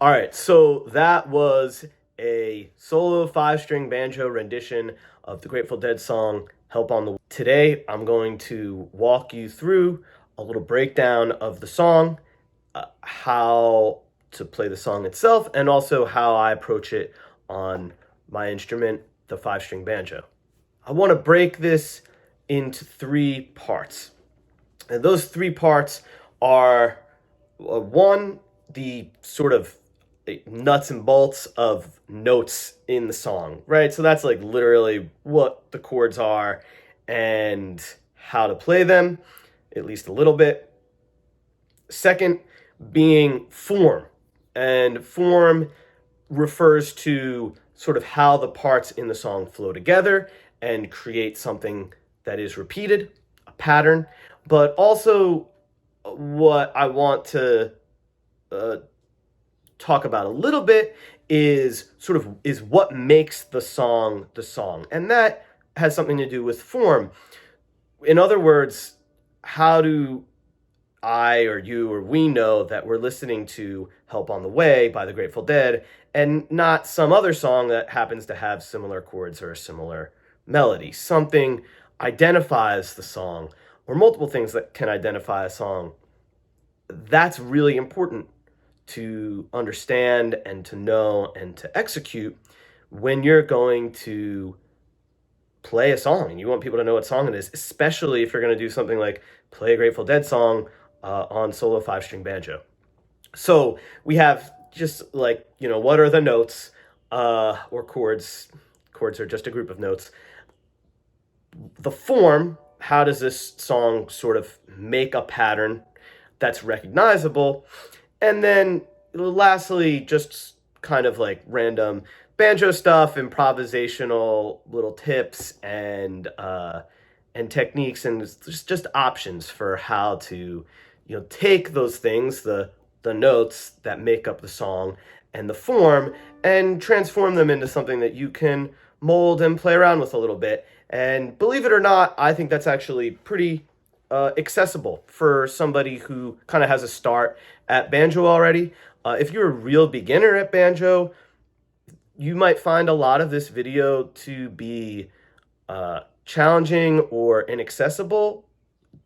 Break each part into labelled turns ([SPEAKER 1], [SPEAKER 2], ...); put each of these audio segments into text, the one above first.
[SPEAKER 1] All right, so that was a solo 5-string banjo rendition of the Grateful Dead song Help on the Way. Today, I'm going to walk you through a little breakdown of the song, how to play the song itself, and also how I approach it on my instrument, the 5-string banjo. I want to break this into 3 parts. And those 3 parts are one, the sort of nuts and bolts of notes in the song, right? So that's like literally what the chords are and how to play them, at least a little bit. Second, being form. And form refers to sort of how the parts in the song flow together and create something that is repeated, a pattern. But also, what I want to talk about a little bit is what makes the song, and that has something to do with form. In other words, how do I or you or we know that we're listening to Help on the Way by the Grateful Dead and not some other song that happens to have similar chords or a similar melody? Something identifies the song, or multiple things that can identify a song. That's really important to understand and to know and to execute when you're going to play a song and you want people to know what song it is, especially if you're going to do something like play a Grateful Dead song on solo 5-string banjo. So we have just like, what are the notes or chords? Chords are just a group of notes. The form, how does this song sort of make a pattern that's recognizable? And then lastly, just kind of like random banjo stuff, improvisational little tips and techniques, and just options for how to take those things, the notes that make up the song and the form, and transform them into something that you can mold and play around with a little bit. And believe it or not, I think that's actually pretty accessible for somebody who kind of has a start at banjo already. If you're a real beginner at banjo, you might find a lot of this video to be challenging or inaccessible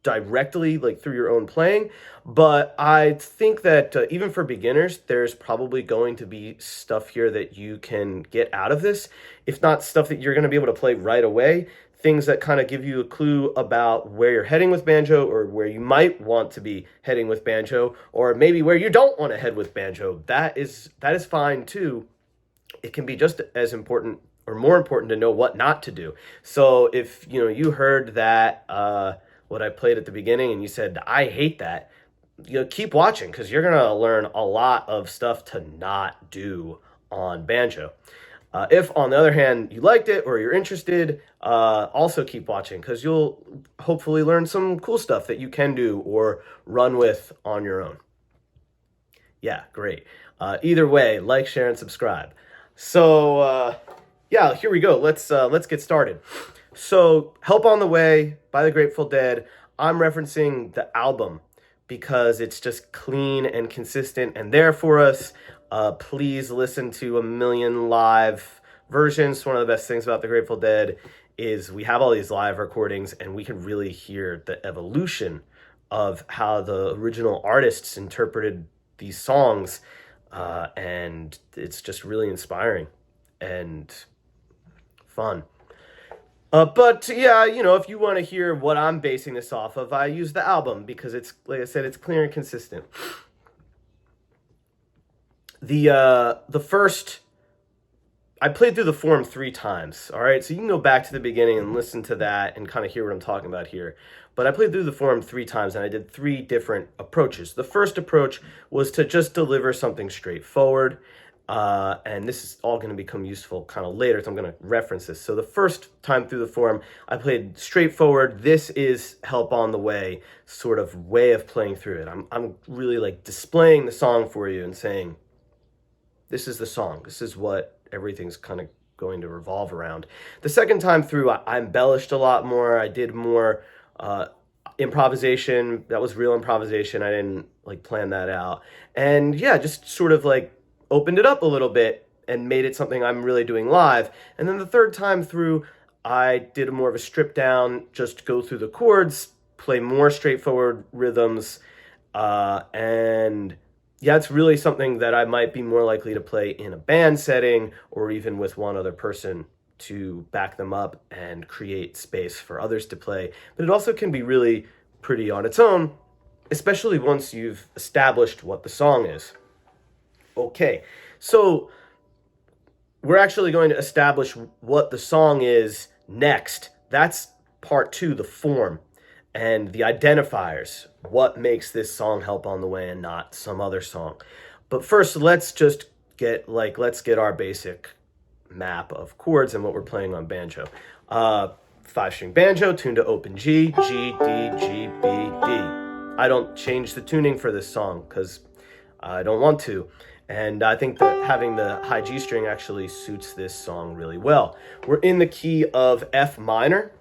[SPEAKER 1] directly, like through your own playing. But I think that even for beginners, there's probably going to be stuff here that you can get out of this. If not stuff that you're going to be able to play right away, things that kind of give you a clue about where you're heading with banjo, or where you might want to be heading with banjo, or maybe where you don't want to head with banjo. That is fine too. It can be just as important or more important to know what not to do. So if you heard that what I played at the beginning and you said, I hate that, keep watching, because you're going to learn a lot of stuff to not do on banjo. If, on the other hand, you liked it or you're interested, also keep watching, because you'll hopefully learn some cool stuff that you can do or run with on your own. Yeah, great. Either way, like, share, and subscribe. So, yeah, here we go. Let's get started. So, Help on the Way by the Grateful Dead, I'm referencing the album because it's just clean and consistent and there for us. Please listen to a million live versions. One of the best things about the Grateful Dead is we have all these live recordings and we can really hear the evolution of how the original artists interpreted these songs. And it's just really inspiring and fun. But yeah, if you want to hear what I'm basing this off of, I use the album because it's, like I said, it's clear and consistent. The first, I played through the form 3 times, all right? So you can go back to the beginning and listen to that and kind of hear what I'm talking about here. But I played through the form 3 times and I did 3 different approaches. The first approach was to just deliver something straightforward. And this is all going to become useful kind of later, so I'm going to reference this. So the first time through the form, I played straightforward. This is Help on the Way, sort of way of playing through it. I'm really like displaying the song for you and saying, this is the song. This is what everything's kind of going to revolve around. The second time through, I embellished a lot more. I did more improvisation. That was real improvisation. I didn't like plan that out. And yeah, just sort of like opened it up a little bit and made it something I'm really doing live. And then the third time through, I did more of a stripped down, just go through the chords, play more straightforward rhythms, and yeah, it's really something that I might be more likely to play in a band setting or even with one other person to back them up and create space for others to play. But it also can be really pretty on its own, especially once you've established what the song is. Okay, so we're actually going to establish what the song is next. That's part 2, the form and the identifiers. What makes this song Help on the Way and not some other song? But first, let's get our basic map of chords and what we're playing on banjo. 5-string banjo, tuned to open G, G, D, G, B, D. I don't change the tuning for this song because I don't want to. And I think that having the high G string actually suits this song really well. We're in the key of F minor.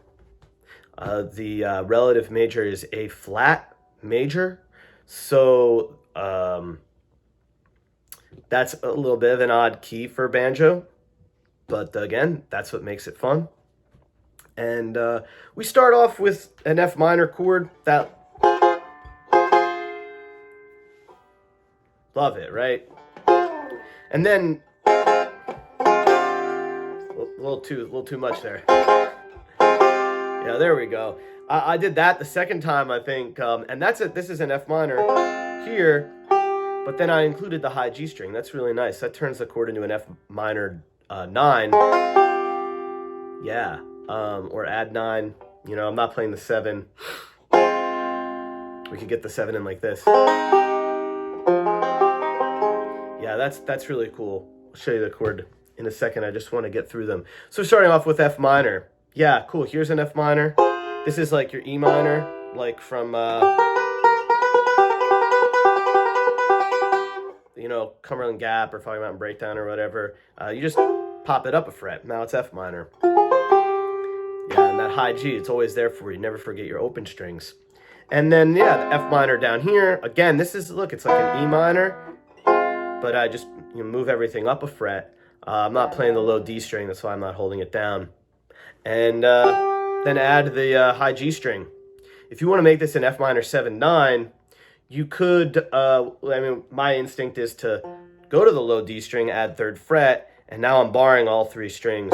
[SPEAKER 1] The relative major is A flat major. So that's a little bit of an odd key for banjo. But again, that's what makes it fun. And we start off with an F minor chord. That, love it, right? And then a little too much there. Yeah, there we go. I did that the second time, I think, and that's it. This is an F minor here, but then I included the high G string. That's really nice. That turns the chord into an F minor 9. Yeah, or add 9. You know, I'm not playing the 7. We could get the 7 in like this. Yeah, that's really cool. I'll show you the chord in a second. I just want to get through them. So starting off with F minor. Yeah, cool. Here's an F minor. This is like your E minor, like from, you know, Cumberland Gap or Foggy Mountain Breakdown or whatever. You just pop it up a fret. Now it's F minor. Yeah, and that high G, it's always there for you. Never forget your open strings. And then, yeah, the F minor down here. Again, this is, look, it's like an E minor, but I just move everything up a fret. I'm not playing the low D string, that's why I'm not holding it down. And then add the high G string. If you want to make this an F minor 7/9, you could, I mean, my instinct is to go to the low D string, add 3rd fret, and now I'm barring all 3 strings.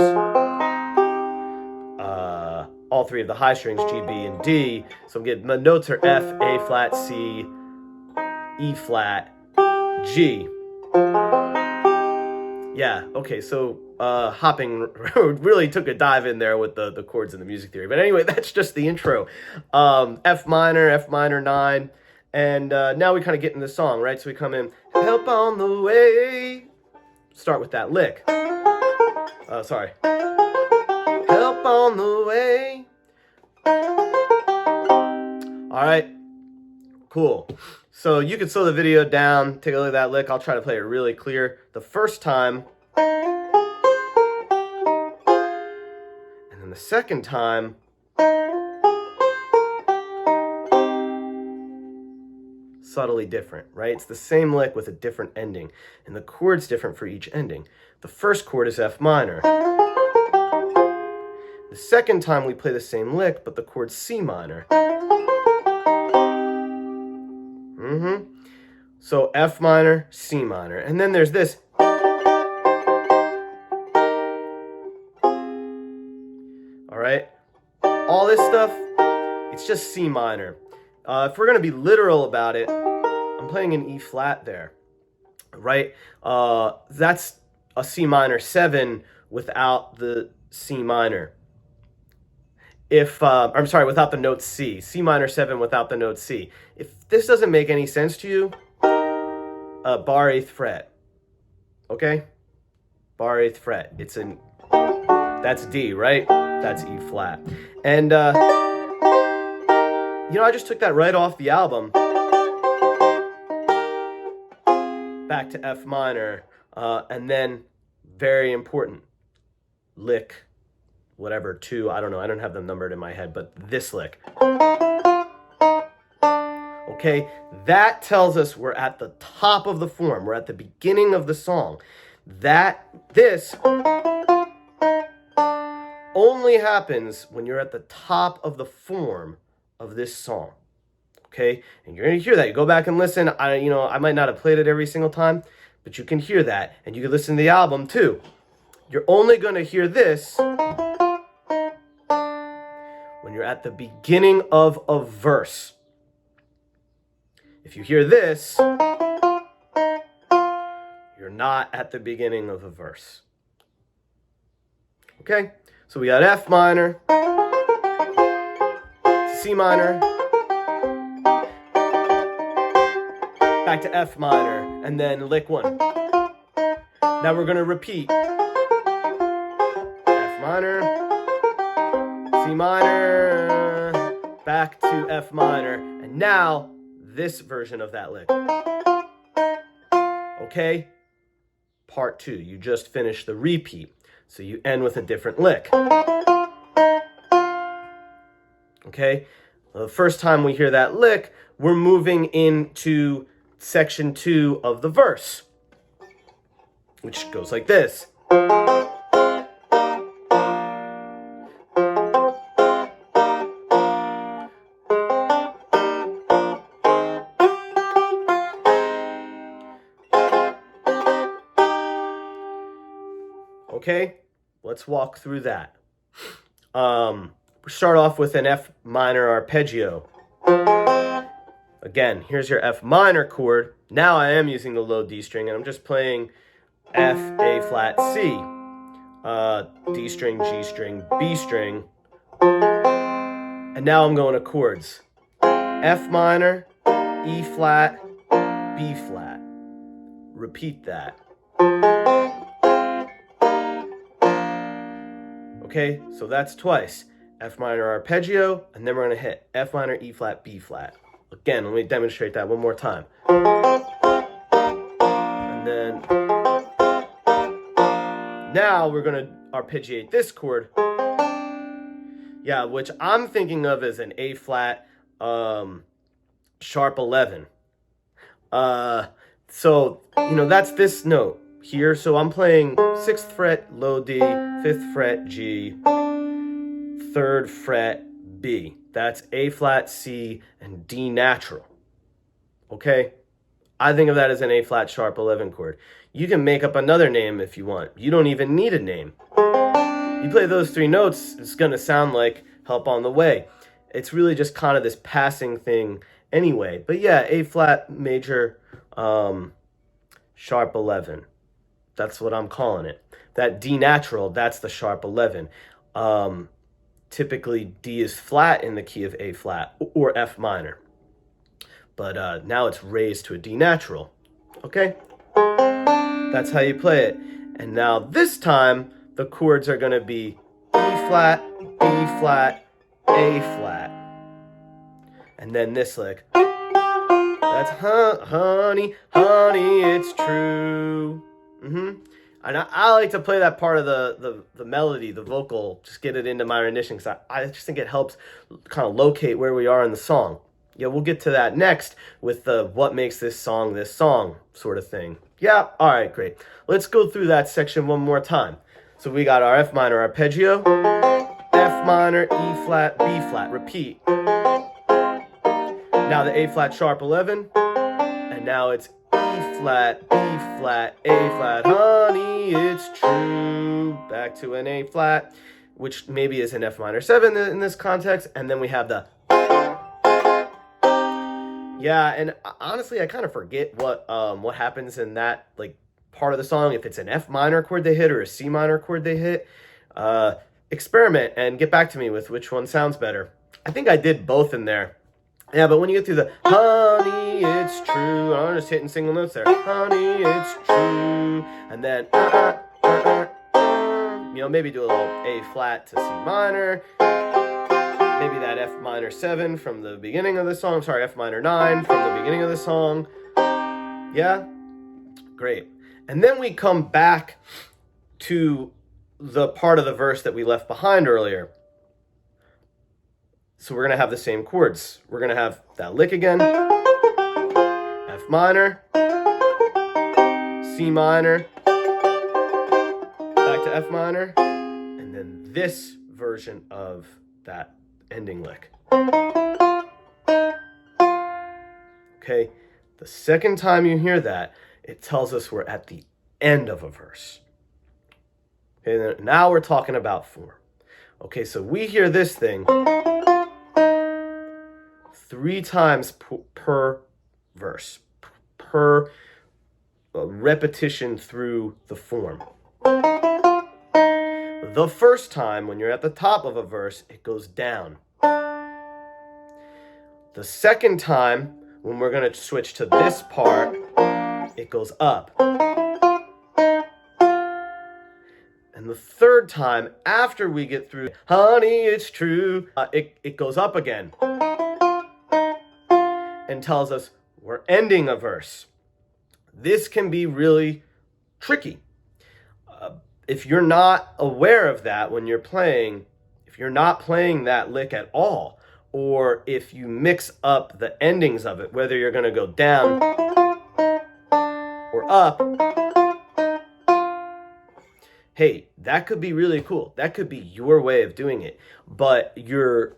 [SPEAKER 1] All 3 of the high strings, G, B, and D. So I'm getting, my notes are F, A flat, C, E flat, G. Yeah, okay, so hopping really took a dive in there with the chords and the music theory. But anyway, that's just the intro. F minor 9. And now we kind of get in the song, right? So we come in, help on the way. Start with that lick. Sorry. Help on the way. All right, cool. So you can slow the video down, take a look at that lick. I'll try to play it really clear the first time. And then the second time. Subtly different, right? It's the same lick with a different ending. And the chord's different for each ending. The first chord is F minor. The second time we play the same lick, but the chord's C minor. So F minor, C minor. And then there's this. All right? All this stuff, it's just C minor. If we're going to be literal about it, I'm playing an E flat there, right? That's a C minor 7 without the C minor. I'm sorry, without the note C. C minor 7 without the note C. If this doesn't make any sense to you, bar 8th fret, okay? Bar 8th fret. That's D, right? That's E flat. And, you know, I just took that right off the album. Back to F minor. And then, very important, lick, whatever, 2, I don't know, I don't have them numbered in my head, but this lick. Okay, that tells us we're at the top of the form. We're at the beginning of the song. This only happens when you're at the top of the form of this song. Okay, and you're gonna hear that. You go back and listen. I might not have played it every single time, but you can hear that, and you can listen to the album too. You're only gonna hear this when you're at the beginning of a verse. If you hear this, you're not at the beginning of a verse. Okay, so we got F minor, C minor, back to F minor, and then lick 1. Now we're going to repeat. F minor, C minor, back to F minor, and now this version of that lick. Okay? Part 2. You just finished the repeat, so you end with a different lick. Okay? Well, the first time we hear that lick, we're moving into section 2 of the verse, which goes like this. Okay, let's walk through that. We start off with an F minor arpeggio. Again, here's your F minor chord. Now I am using the low D string, and I'm just playing F, A flat, C. D string, G string, B string. And now I'm going to chords. F minor, E flat, B flat. Repeat that. Okay, so that's twice. F minor arpeggio, and then we're going to hit F minor, E flat, B flat. Again, let me demonstrate that one more time. And then, now we're going to arpeggiate this chord. Yeah, which I'm thinking of as an A flat, sharp 11. So, that's this note here. So I'm playing 6th fret, low D, 5th fret, G, 3rd fret, B. That's A flat, C, and D natural. Okay? I think of that as an A flat sharp 11 chord. You can make up another name if you want. You don't even need a name. You play those 3 notes, it's going to sound like Help on the Way. It's really just kind of this passing thing anyway. But yeah, A flat major sharp 11. That's what I'm calling it. That D natural, that's the sharp 11. Typically, D is flat in the key of A flat or F minor. But now it's raised to a D natural. Okay? That's how you play it. And now this time, the chords are going to be E flat, B flat, A flat. And then this lick. That's honey, honey, it's true. And I like to play that part of the melody, the vocal, just get it into my rendition, because I just think it helps kind of locate where we are in the song. Yeah, we'll get to that next with the what makes this song sort of thing. Yeah, all right, great. Let's go through that section one more time. So we got our F minor arpeggio, F minor, E flat, B flat, repeat. Now the A flat sharp 11, and now it's E flat, B flat, A flat, honey, it's true. Back to an A flat, which maybe is an F minor 7 in this context, and then we have the. Yeah, and honestly, I kind of forget what happens in that part of the song, if it's an F minor chord they hit or a C minor chord they hit. Experiment and get back to me with which one sounds better. I think I did both in there. Yeah, but when you get through the honey, it's true, I'm just hitting single notes there. Honey, it's true. And then maybe do a little A flat to C minor. Maybe that F minor 7 from the beginning of the song. Sorry, F minor 9 from the beginning of the song. Yeah? Great. And then we come back to the part of the verse that we left behind earlier. So we're going to have the same chords. We're going to have that lick again. minor, C minor, back to F minor, and then this version of that ending lick. Okay, the second time you hear that, it tells us we're at the end of a verse. Okay, now we're talking about form. Okay, so we hear this thing 3 times per verse, per repetition through the form. The first time, when you're at the top of a verse, it goes down. The second time, when we're going to switch to this part, it goes up. And the third time, after we get through, honey, it's true, it goes up again and tells us we're ending a verse. This can be really tricky. If you're not aware of that when you're playing, if you're not playing that lick at all, or if you mix up the endings of it, whether you're going to go down or up, hey, that could be really cool. That could be your way of doing it. But you're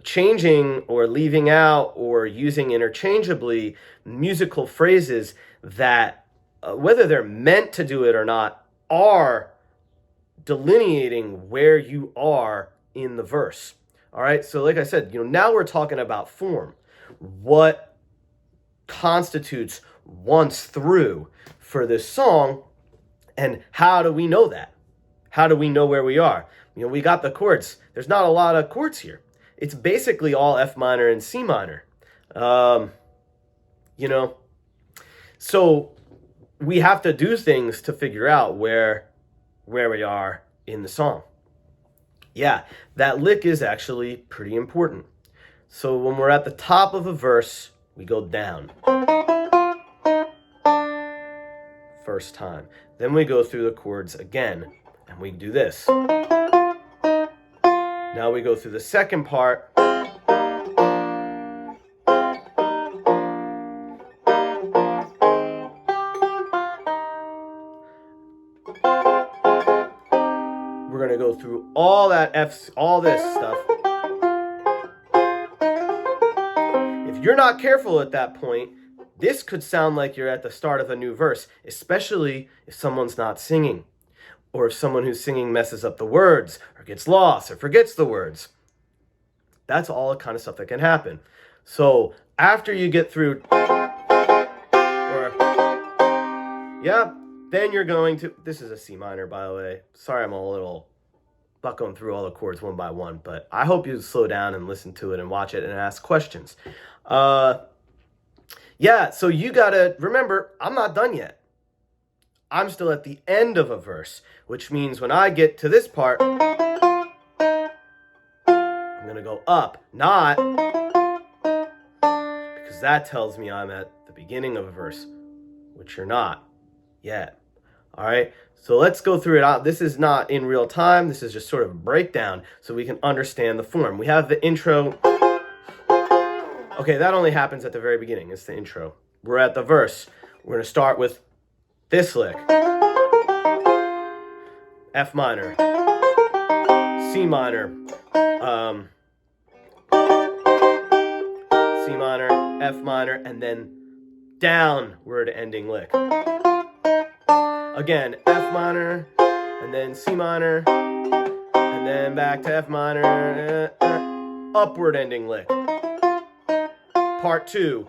[SPEAKER 1] changing or leaving out or using interchangeably musical phrases that, whether they're meant to do it or not, are delineating where you are in the verse. All right, so like I said, now we're talking about form. What constitutes once through for this song, and how do we know that? How do we know where we are? We got the chords. There's not a lot of chords here. It's basically all F minor and C minor. So we have to do things to figure out where we are in the song. Yeah, that lick is actually pretty important. So when we're at the top of a verse, we go down. First time. Then we go through the chords again, and we do this. Now we go through the second part. We're going to go through all that all this stuff. If you're not careful at that point, this could sound like you're at the start of a new verse, especially if someone's not singing, or if someone who's singing messes up the words, or gets lost, or forgets the words. That's all the kind of stuff that can happen. So after you get through, then you're going to, this is a C minor, by the way. Sorry, I'm a little buckling through all the chords one by one, but I hope you slow down and listen to it and watch it and ask questions. So you gotta remember, I'm not done yet. I'm still at the end of a verse, which means when I get to this part, I'm gonna go up, not, because that tells me I'm at the beginning of a verse, which you're not yet. All right, so let's go through it out. This is not in real time. This is just sort of a breakdown so we can understand the form. We have the intro. Okay, that only happens at the very beginning. It's the intro. We're at the verse. We're going to start with this lick. F minor. C minor. C minor, F minor, and then downward ending lick. Again, F minor, and then C minor, and then back to F minor, upward ending lick. Part 2.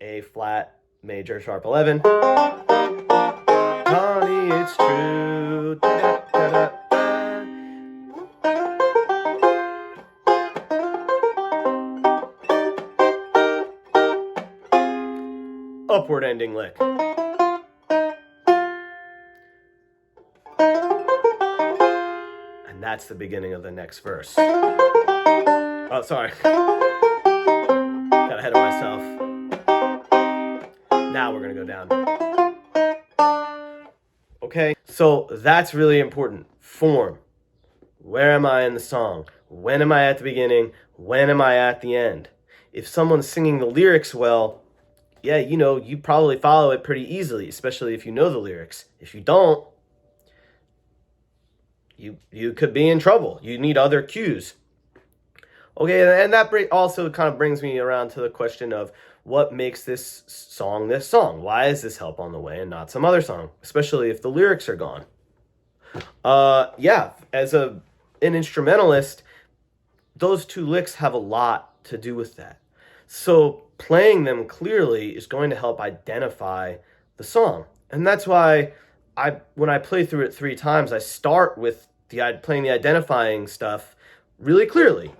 [SPEAKER 1] A flat, major, sharp 11. Honey, it's true. Da, da, da, da. Upward ending lick. And that's the beginning of the next verse. Oh, sorry. Got ahead of myself. Now we're going to go down. Okay, so that's really important. Form. Where am I in the song? when am I at the beginning, when am I at the end. If someone's singing the lyrics well, yeah, you probably follow it pretty easily, especially if you know the lyrics. If you don't, you could be in trouble. You need other cues. Okay, and that also kind of brings me around to the question of what makes this song this song. Why is this Help on the Way and not some other song, especially if the lyrics are gone? Yeah, as an instrumentalist, those two licks have a lot to do with that. So playing them clearly is going to help identify the song. And that's why when I play through it 3 times, I start with playing the identifying stuff really clearly.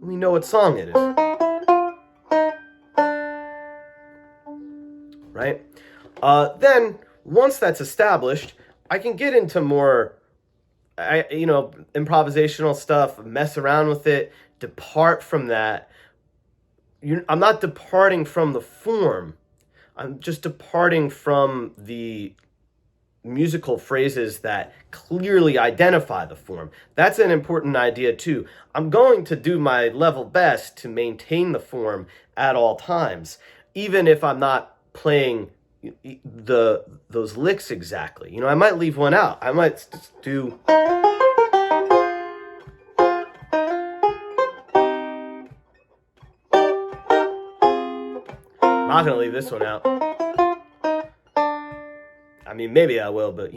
[SPEAKER 1] We know what song it is. Right? Then, once that's established, I can get into more, improvisational stuff, mess around with it, depart from that. I'm not departing from the form. I'm just departing from the musical phrases that clearly identify the form. That's an important idea too. I'm going to do my level best to maintain the form at all times, even if I'm not playing those licks exactly. I might leave one out. I might do. I'm not gonna leave this one out. I mean, maybe I will, but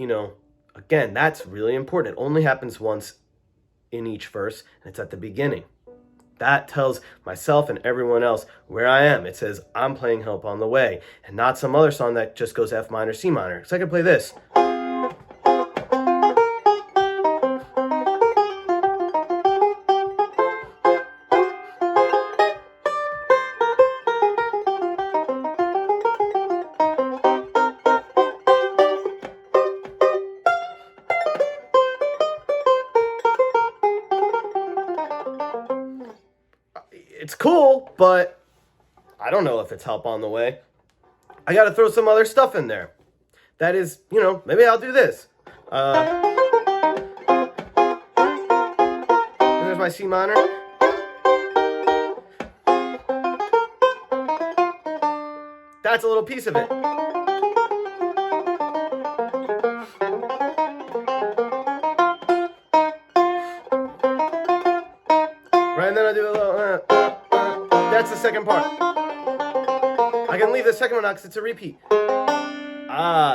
[SPEAKER 1] again, that's really important. It only happens once in each verse, and it's at the beginning. That tells myself and everyone else where I am. It says I'm playing Help on the Way, and not some other song that just goes F minor, C minor. Because I can play this. It's cool, but I don't know if it's Help on the Way. I got to throw some other stuff in there. That is, maybe I'll do this. There's my C minor. That's a little piece of it. Right, and then I do a little. That's the second part. I can leave the second one out because it's a repeat.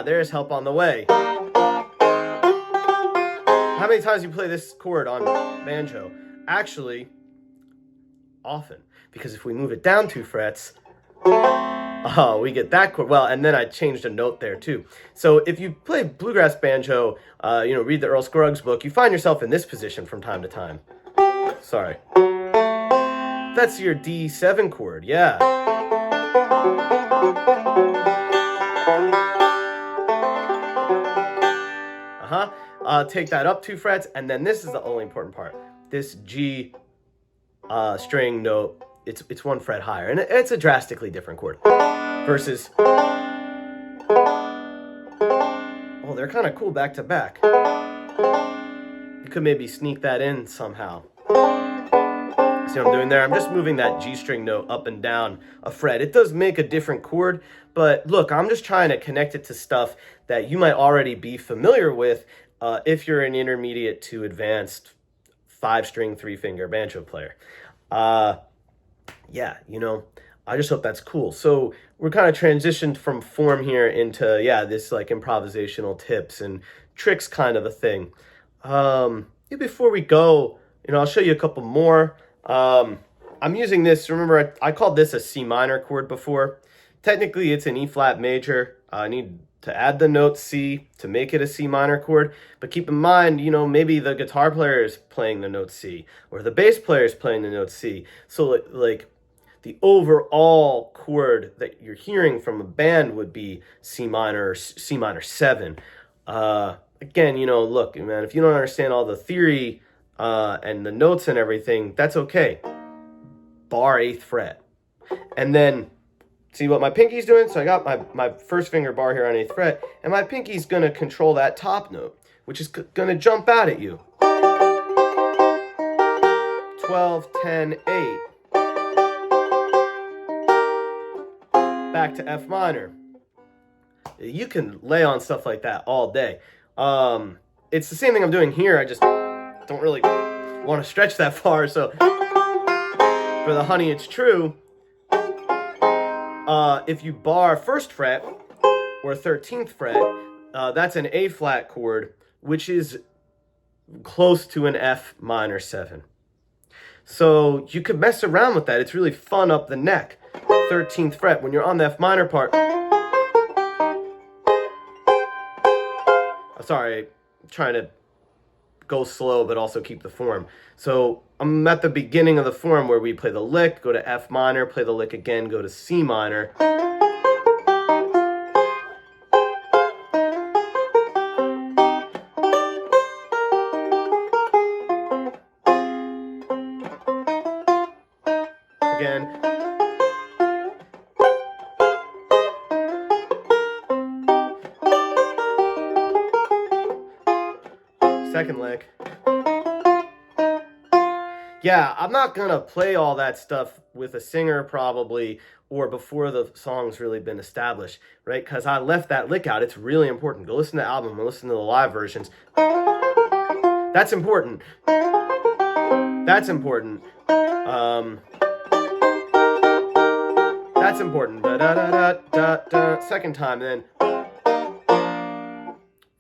[SPEAKER 1] There's Help on the Way. How many times do you play this chord on banjo? Actually, often. Because if we move it down 2 frets, we get that chord. Well, and then I changed a note there too. So if you play bluegrass banjo, read the Earl Scruggs book, you find yourself in this position from time to time. Sorry. That's your D7 chord, yeah. Take that up 2 frets, and then this is the only important part. This G string note, it's 1 fret higher, and it's a drastically different chord. Versus, they're kind of cool back to back. You could maybe sneak that in somehow. See what I'm doing there? I'm just moving that G string note up and down a fret. It does make a different chord, but look, I'm just trying to connect it to stuff that you might already be familiar with if you're an intermediate to advanced 5-string 3-finger banjo player. I just hope that's cool. So we're kind of transitioned from form here into, this like improvisational tips and tricks kind of a thing. Before we go, I'll show you a couple more. I'm using this, remember I called this a C minor chord before. Technically it's an E flat major. I need to add the note C to make it a C minor chord, but keep in mind, maybe the guitar player is playing the note C, or the bass player is playing the note C. So like the overall chord that you're hearing from a band would be C minor or C minor 7. Again, look, man, if you don't understand all the theory and the notes and everything, that's okay. Bar 8th fret. And then see what my pinky's doing? So I got my first finger bar here on 8th fret, and my pinky's going to control that top note, which is going to jump out at you. 12, 10, 8. Back to F minor. You can lay on stuff like that all day. It's the same thing I'm doing here. I just don't really want to stretch that far. So for the Honey It's True, if you bar 1st fret or 13th fret, that's an A flat chord, which is close to an F minor 7. So you could mess around with that. It's really fun up the neck. 13th fret, when you're on the F minor part. Sorry, I'm trying to go slow but also keep the form. So I'm at the beginning of the form where we play the lick, go to F minor, play the lick again, go to C minor. Again. Second lick. Yeah, I'm not gonna play all that stuff with a singer probably, or before the song's really been established, right? Because I left that lick out. It's really important. Go listen to the album and listen to the live versions. That's important. That's important. That's important. Da, da, da, da, da, da. Second time, then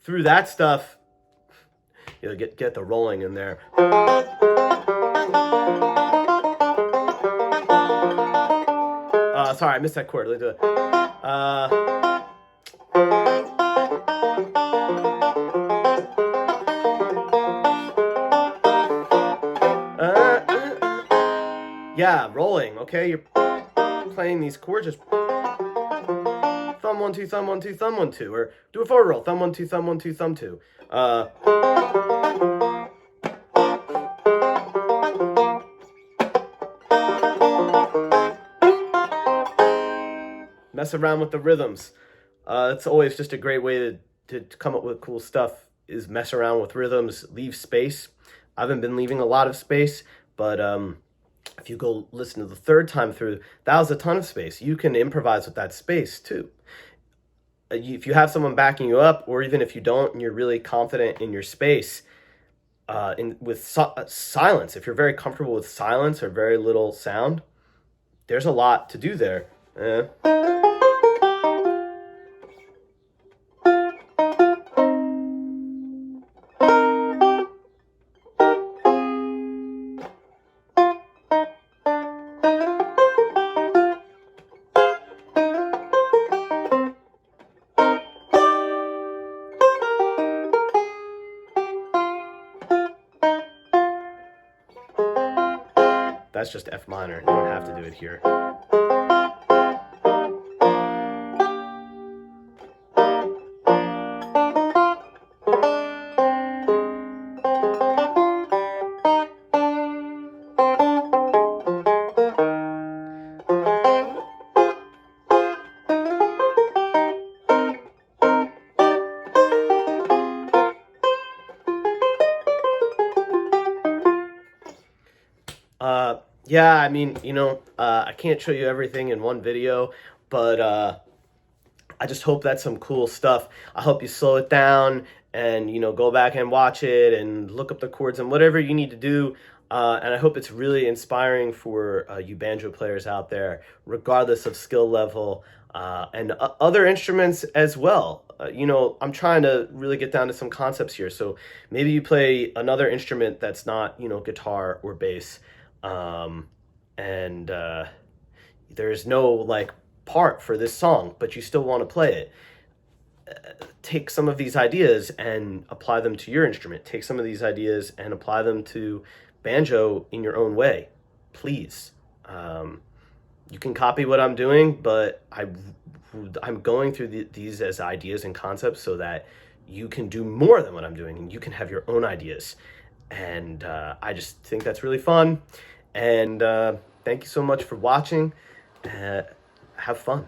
[SPEAKER 1] through that stuff, you'll get the rolling in there. Sorry, I missed that chord. Let's do it. Yeah, rolling. Okay, you're playing these chords just thumb 1 2 thumb 1 2 thumb 1 2, or do a forward roll, thumb 1 2 thumb 1 2 thumb 2. Mess around with the rhythms. It's always just a great way to come up with cool stuff, is mess around with rhythms, leave space. I haven't been leaving a lot of space, but if you go listen to the 3rd time through, that was a ton of space. You can improvise with that space too. If you have someone backing you up, or even if you don't and you're really confident in your space, with silence, if you're very comfortable with silence or very little sound, there's a lot to do there. That's just F minor. You don't have to do it here. Yeah, I mean, I can't show you everything in one video, but I just hope that's some cool stuff. I hope you slow it down and, go back and watch it and look up the chords and whatever you need to do. And I hope it's really inspiring for you banjo players out there, regardless of skill level, and other instruments as well. I'm trying to really get down to some concepts here. So maybe you play another instrument that's not, guitar or bass. And there's no part for this song, but you still want to play it. Take some of these ideas and apply them to your instrument. Take some of these ideas and apply them to banjo in your own way, please. You can copy what I'm doing, but I'm going through these as ideas and concepts so that you can do more than what I'm doing and you can have your own ideas. And I just think that's really fun. And thank you so much for watching. have fun.